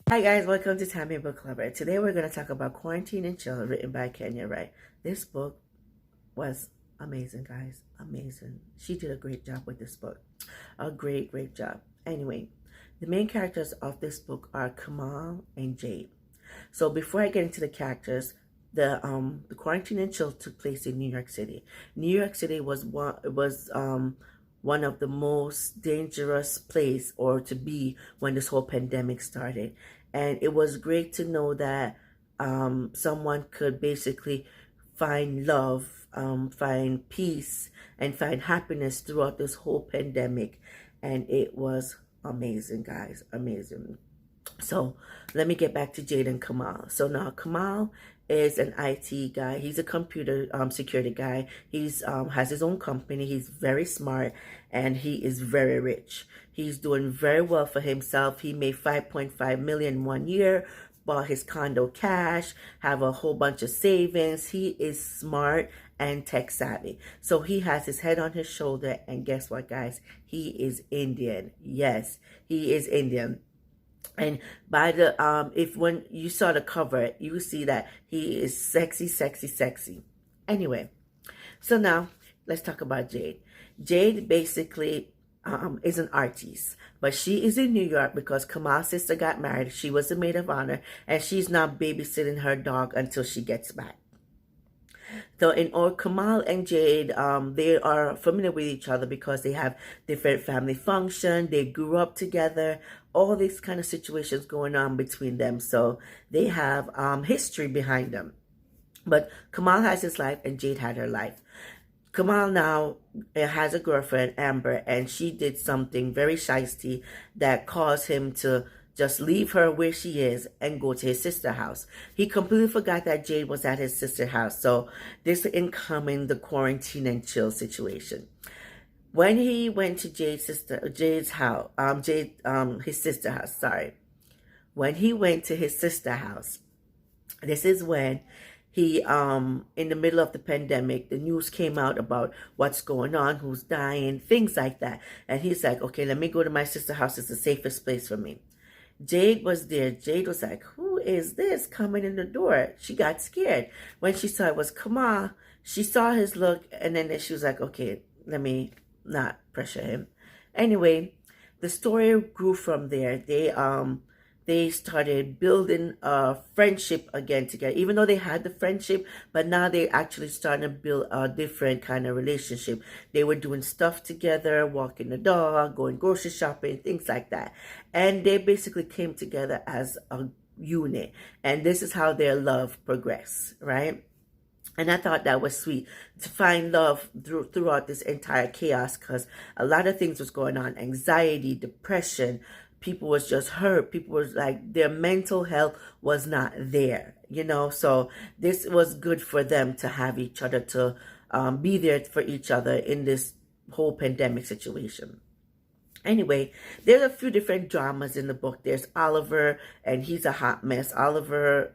Hi guys, welcome to Tammy Book Clubber. Today we're going to talk about Quarantine and Chill, written by Kenya Wright. This book was amazing, guys. Amazing. She did a great job with this book. A great job. Anyway, the main characters of this book are Kamal and Jade. So before I get into the characters, the Quarantine and Chill took place in New York City. New York City was one of the most dangerous place or to be when this whole pandemic started. And it was great to know that someone could basically find love, find peace, and find happiness throughout this whole pandemic. And it was amazing, guys. Amazing. So let me get back to Jade and Kamal. So now Kamal is an IT guy. He's a computer security guy. He's has his own company. He's very smart and he is very rich. He's doing very well for himself. He made 5.5 million 1 year, bought his condo cash, have a whole bunch of savings. He is smart and tech savvy. So he has his head on his shoulder, and guess what, guys? He is Indian. Yes, he is Indian. And by the if when you saw the cover, you see that he is sexy. Anyway, so now let's talk about Jade. Jade basically is an artist, but she is in New York because Kamal's sister got married. She was the maid of honor, and she's now babysitting her dog until she gets back. So in all, Kamal and Jade, they are familiar with each other because they have different family function. They grew up together. All these kind of situations going on between them. So they have history behind them. But Kamal has his life and Jade had her life. Kamal now has a girlfriend, Amber, and she did something very shisty that caused him to just leave her where she is and go to his sister's house. He completely forgot that Jade was at his sister's house. So this incoming the quarantine and chill situation. When he went to Jade's house, his sister's house, sorry. When he went to his sister's house, this is when he, in the middle of the pandemic, the news came out about what's going on, who's dying, things like that. And he's like, okay, let me go to my sister's house. It's the safest place for me. Jade was there. Jade was like, who is this coming in the door? She got scared. When she saw it was Kamal, she saw his look, and then she was like, okay, let me not pressure him. Anyway, the story grew from there. They started building a friendship again together, even though they had the friendship, but now they actually starting to build a different kind of relationship. They were doing stuff together, walking the dog, going grocery shopping, things like that. And they basically came together as a unit. And this is how their love progressed, right? And I thought that was sweet to find love throughout this entire chaos, because a lot of things was going on. Anxiety, depression, people was just hurt. People was like, their mental health was not there, you know. So this was good for them to have each other, to be there for each other in this whole pandemic situation. Anyway, there's a few different dramas in the book. There's Oliver, and he's a hot mess. Oliver,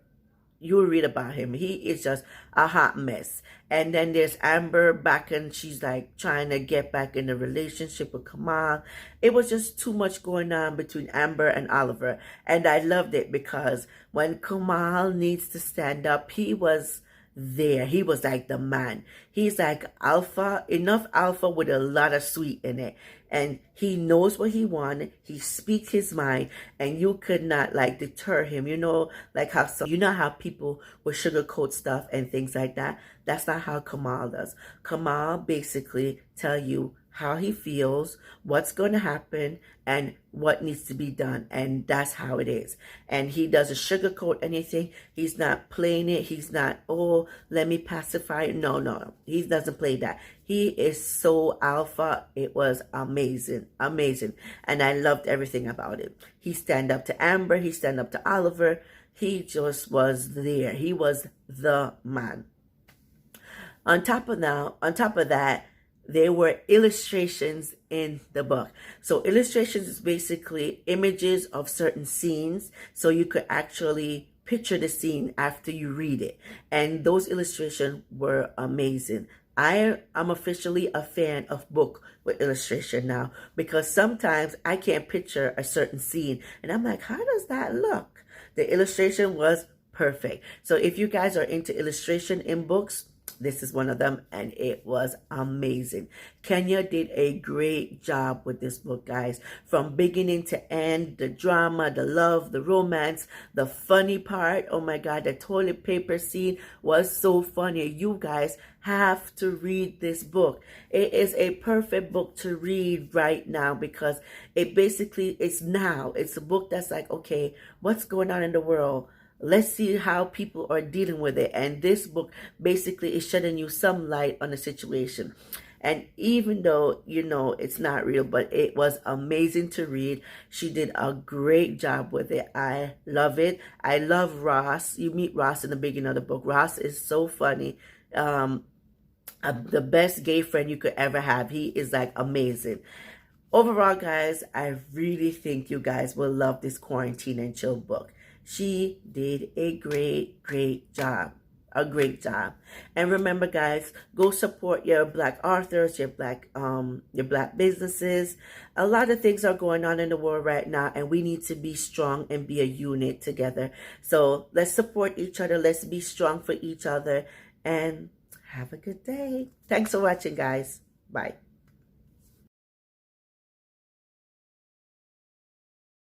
you'll read about him. He is just a hot mess. And then there's Amber back, and she's like trying to get back in a relationship with Kamal. It was just too much going on between Amber and Oliver. And I loved it because when Kamal needs to stand up, he was there. He was like the man. He's like alpha, enough alpha with a lot of sweet in it. And he knows what he wanted. He speaks his mind, and you could not like deter him. You know, like how you know how people will sugarcoat stuff and things like that. That's not how Kamal does. Kamal basically tell you how he feels, what's going to happen, and what needs to be done. And that's how it is. And he doesn't sugarcoat anything. He's not playing it. He's not, oh, let me pacify it. No. He doesn't play that. He is so alpha. It was amazing. And I loved everything about it. He stand up to Amber. He stand up to Oliver. He just was there. He was the man. On top of that, there were illustrations in the book. So illustrations is basically images of certain scenes, so you could actually picture the scene after you read it. And those illustrations were amazing. I am officially a fan of book with illustration now, because sometimes I can't picture a certain scene and I'm like, how does that look? The illustration was perfect. So if you guys are into illustration in books, this is one of them, and it was amazing. Kenya did a great job with this book, guys. From beginning to end, the drama, the love, the romance, the funny part. Oh my God, the toilet paper scene was so funny. You guys have to read this book. It is a perfect book to read right now, because it basically, it's now. It's a book that's like, okay, what's going on in the world? Let's see how people are dealing with it. And this book basically is shedding you some light on the situation. And even though, you know, it's not real, but it was amazing to read. She did a great job with it. I love it. I love Ross. You meet Ross in the beginning of the book. Ross is so funny. The best gay friend you could ever have. He is like amazing. Overall, guys, I really think you guys will love this Quarantine and Chill book. She did a great job. A great job. And remember, guys, go support your Black authors, your Black businesses. A lot of things are going on in the world right now, and we need to be strong and be a unit together. So let's support each other. Let's be strong for each other, and have a good day. Thanks for watching, guys. Bye.